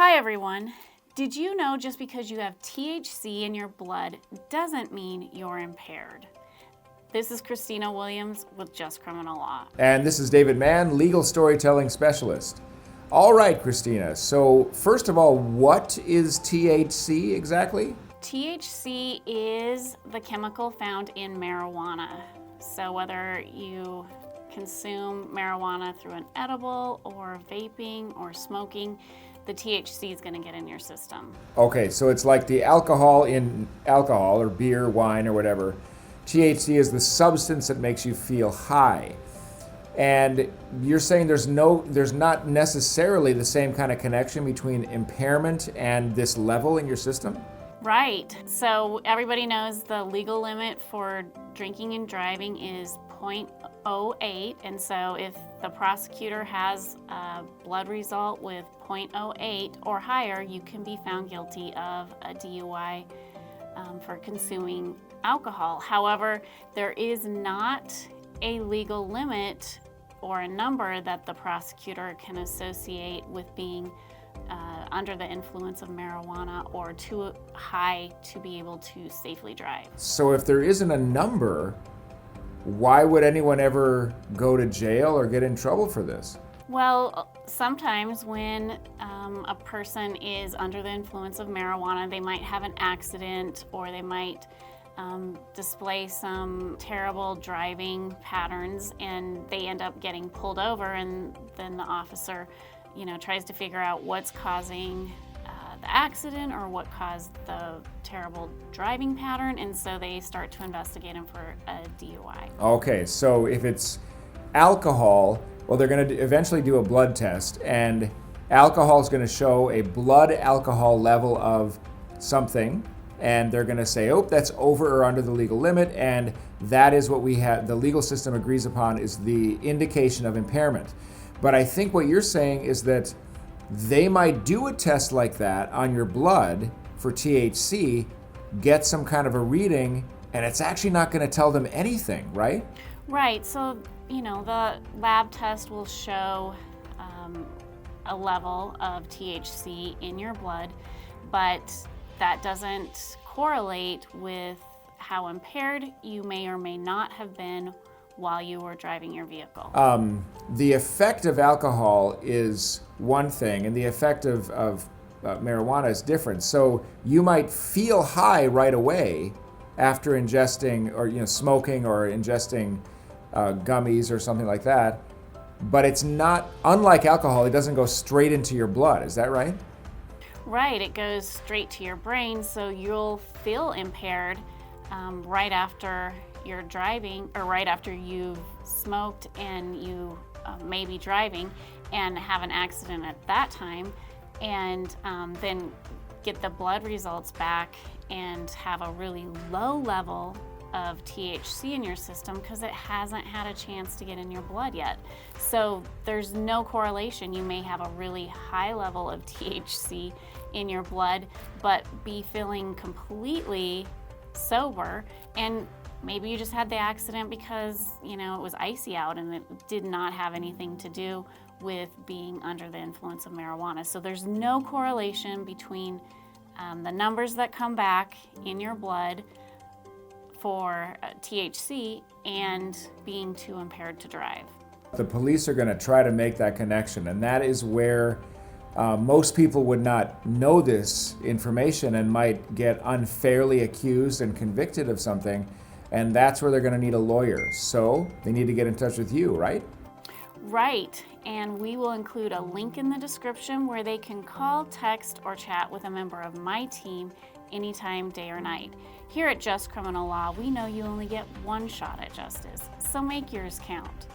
Hi everyone. Did you know just because you have THC in your blood doesn't mean you're impaired? This is Christina Williams with Just Criminal Law. And this is David Mann, legal storytelling specialist. All right, Christina, so first of all, what is THC exactly? THC is the chemical found in marijuana. So whether you consume marijuana through an edible or vaping or smoking, the THC is going to get in your system. Okay, so it's like the alcohol in alcohol or beer, wine, or whatever. THC is the substance that makes you feel high. And you're saying there's not necessarily the same kind of connection between impairment and this level in your system? Right. So everybody knows the legal limit for drinking and driving is 0.08. And so if the prosecutor has a blood result with 0.08 or higher, you can be found guilty of a DUI for consuming alcohol. However, there is not a legal limit or a number that the prosecutor can associate with being under the influence of marijuana or too high to be able to safely drive. So if there isn't a number, why would anyone ever go to jail or get in trouble for this? Well, sometimes when a person is under the influence of marijuana, they might have an accident or they might display some terrible driving patterns and they end up getting pulled over, and then the officer tries to figure out what's causing the accident or what caused the terrible driving pattern, and so they start to investigate him for a DUI. Okay, so if it's alcohol, well, they're going to eventually do a blood test, and alcohol is going to show a blood alcohol level of something, and they're going to say, oh, that's over or under the legal limit, and that is what we have, the legal system agrees upon is the indication of impairment. But I think what you're saying is that they might do a test like that on your blood for THC, get some kind of a reading, and it's actually not going to tell them anything, right? Right. So, the lab test will show a level of THC in your blood, but that doesn't correlate with how impaired you may or may not have been while you were driving your vehicle. The effect of alcohol is one thing, and the effect of marijuana is different. So you might feel high right away after ingesting or smoking or ingesting gummies or something like that, but it's not, unlike alcohol, it doesn't go straight into your blood. Is that right? Right, it goes straight to your brain, so you'll feel impaired right after you're driving or right after you've smoked and you may be driving and have an accident at that time, and then get the blood results back and have a really low level of THC in your system because it hasn't had a chance to get in your blood yet. So there's no correlation. You may have a really high level of THC in your blood but be feeling completely sober, and maybe you just had the accident because it was icy out and it did not have anything to do with being under the influence of marijuana. So there's no correlation between the numbers that come back in your blood for THC and being too impaired to drive. The police are going to try to make that connection, and that is where most people would not know this information and might get unfairly accused and convicted of something, and that's where they're going to need a lawyer. So they need to get in touch with you, right? Right, and we will include a link in the description where they can call, text, or chat with a member of my team anytime, day or night. Here at Just Criminal Law, we know you only get one shot at justice, so make yours count.